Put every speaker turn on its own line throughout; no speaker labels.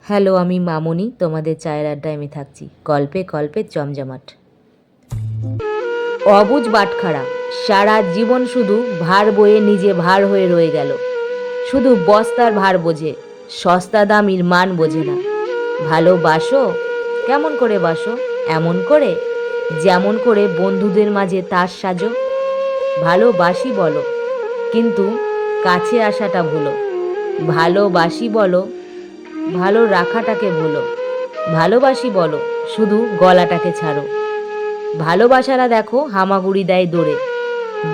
Hello, আমি মামনি। তোমাদের চায়ের আড্ডায় আমি থাকছি। গল্পে গল্পে জমজমাট। অবুঝ বাটখারা সারা জীবন শুধু ভার বয়ে নিজে ভার হয়ে রয়ে গেল। শুধু বস্তার ভার বোঝে, সস্তা দামির মান বোঝে না। ভালোবাসো? কেমন করে বাসো? এমন করে যেমন করে বন্ধুদের মাঝে তাস সাজো। ভালোবাসি বলো, কিন্তু কাছে আসাটা ভুলো। ভালোবাসি বলো, ভালো রাখাটাকে ভুলো। ভালোবাসি বলো, শুধু গলাটাকে ছাড়ো। ভালোবাসারা দেখো হামাগুড়ি দেয় দৌড়ে।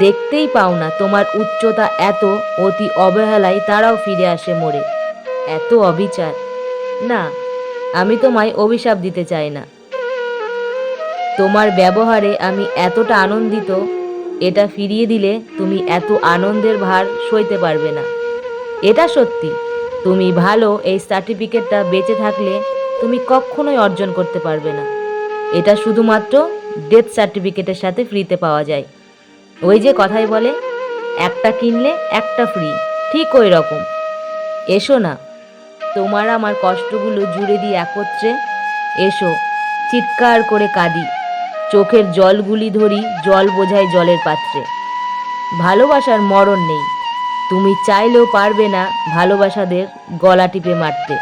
দেখতেই পাও না তোমার উচ্চতা এত, অতি অবহেলায় তারাও ফিরে আসে মোড়ে। এত অবিচার! না, আমি তোমায় অভিশাপ দিতে চাই না। তোমার ব্যবহারে আমি এতটা আনন্দিত, এটা ফিরিয়ে দিলে তুমি এত আনন্দের ভার সইতে পারবে না। এটা সত্যি, তুমি ভালো এই সার্টিফিকেটটা বেঁচে থাকলে তুমি কখনোই অর্জন করতে পারবে না। এটা শুধুমাত্র ডেথ সার্টিফিকেটের সাথে ফ্রিতে পাওয়া যায়। ওই যে কথাই বলে, একটা কিনলে একটা ফ্রি, ঠিক ওই রকম। এসো না, তোমার আমার কষ্টগুলো জুড়ে দিই একত্রে। এসো, চিৎকার করে কাঁদি, চোখের জলগুলি ধরি জল বোঝাই জলের পাত্রে। ভালোবাসার মরণ নেই, তুমি চাইলেও পারবে না ভালোবাসাদের গলা টিপে মারতে।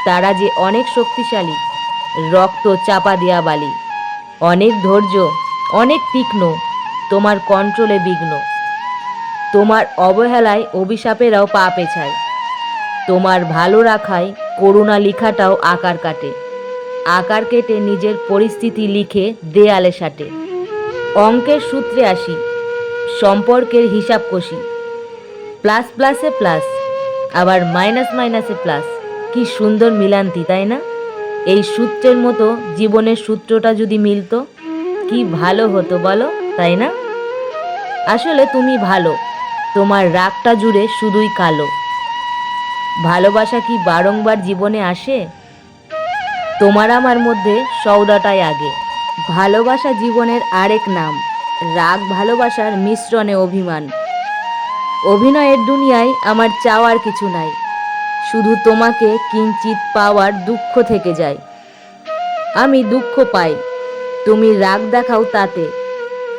তারা যে অনেক শক্তিশালী, রক্ত চাপা দেয়া বালি। অনেক ধৈর্য, অনেক তীক্ষ্ণ, তোমার কন্ট্রোলে বিঘ্ন। তোমার অবহেলায় অভিশাপেরাও পা পেছায়। তোমার ভালো রাখায় করুণা লিখাটাও আকার কাটে। আকার কেটে নিজের পরিস্থিতি লিখে দেয়ালে সাটে। অঙ্কের সূত্রে আসি, সম্পর্কের হিসাব কষি। প্লাস প্লাসে প্লাস, আবার মাইনাস মাইনাসে প্লাস। কি সুন্দর মিলান্তি, তাই না? এই সূত্রের মতো জীবনের সূত্রটা যদি মিলতো, কি ভালো হতো বলো, তাই না? আসলে তুমি ভালো, তোমার রাগটা জুড়ে শুধুই কালো। ভালোবাসা কি বারংবার জীবনে আসে? তোমার আমার মধ্যে সওদাটাই আগে। ভালোবাসা জীবনের আরেক নাম। রাগ ভালোবাসার মিশ্রণে অভিমান। অভিনয়ের দুনিয়ায় আমার চাওয়ার কিছু নাই, শুধু তোমাকে কিঞ্চিত পাওয়ার দুঃখ থেকে যায়। আমি দুঃখ পাই, তুমি রাগ দেখাও তাতে।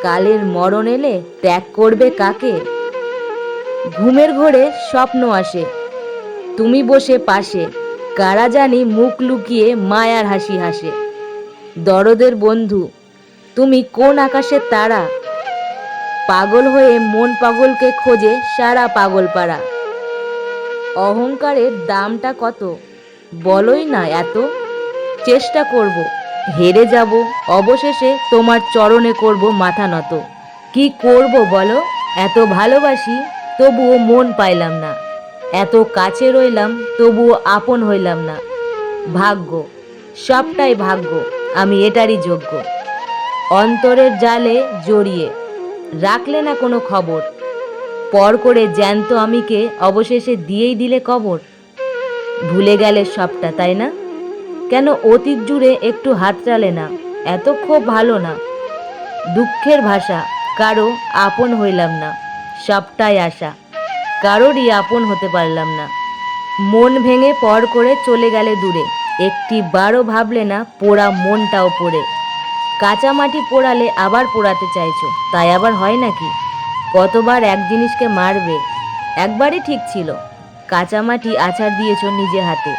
কালের মরণ এলে ত্যাগ করবে কাকে? ঘুমের ঘোরে স্বপ্ন আসে, তুমি বসে পাশে। কারা জানি মুখ লুকিয়ে মায়ার হাসি হাসে। দরদের বন্ধু, তুমি কোন আকাশের তারা? পাগল হয়ে মন পাগলকে খোঁজে সারা পাগল পাড়া। অহংকারের দামটা কত বলোই না এত। চেষ্টা করব, হেরে যাব, অবশেষে তোমার চরণে করব মাথা নত। কি করব বলো? এত ভালোবাসি, তবুও মন পাইলাম না। এত কাছে রইলাম, তবুও আপন হইলাম না। ভাগ্য, সবটাই ভাগ্য, আমি এটারই যোগ্য। অন্তরের জালে জড়িয়ে রাখলে না কোনো খবর। পর করে জ্যান্ত আমিকে অবশেষে দিয়েই দিলে কবর। ভুলে গেলে সবটা, তাই না? কেন অতীত জুড়ে একটু হাত টালে না? এত খুব ভালো না। দুঃখের ভাষা, কারো আপন হইলাম না। সবটাই আশা, কারোরই আপন হতে পারলাম না। মন ভেঙে পর করে চলে গেলে দূরে। একটি বারও ভাবলে না পোড়া মনটাও পড়ে। কাঁচা মাটি পোড়ালে আবার পোড়াতে চাইছো, তাই আবার হয় নাকি? কতবার এক জিনিসকে মারবে? একবারই ঠিক ছিল। কাঁচা মাটি আছাড় দিয়েছো নিজে হাতে।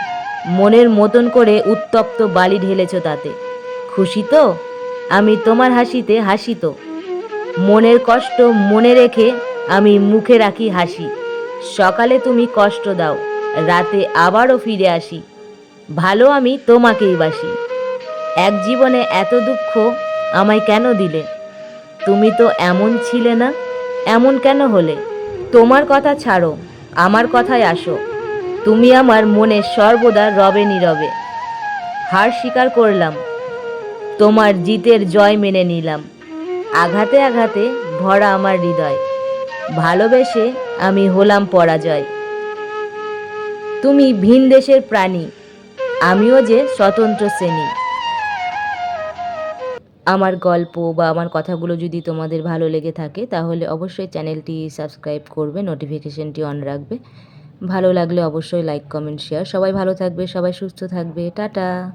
মনের মতন করে উত্তপ্ত বালি ঢেলেছো তাতে। খুশি তো? আমি তোমার হাসিতে হাসি তো। মনের কষ্ট মনে রেখে আমি মুখে রাখি হাসি। সকালে তুমি কষ্ট দাও, রাতে আবারও ফিরে আসি। ভালো আমি তোমাকেই বাসি। এক জীবনে এত দুঃখ আমায় কেন দিলে? তুমি তো এমন ছিলে না, এমন কেন হলে? তোমার কথা ছাড়ো, আমার কথায় আসো। তুমি আমার মনে সর্বদা রবে নীরবে। হার স্বীকার করলাম, তোমার জিতের জয় মেনে নিলাম। আঘাতে আঘাতে ভরা আমার হৃদয়, ভালোবেসে আমি হলাম পরাজয়। তুমি ভিন দেশের প্রাণী, আমিও যে স্বতন্ত্র শ্রেণী। আমার গল্প বা আমার কথাগুলো যদি তোমাদের ভালো লেগে থাকে, তাহলে অবশ্যই চ্যানেলটি সাবস্ক্রাইব করবে, নোটিফিকেশনটি অন রাখবে। ভালো লাগলে অবশ্যই লাইক, কমেন্ট, শেয়ার। সবাই ভালো থাকবে, সবাই সুস্থ থাকবে। টাটা।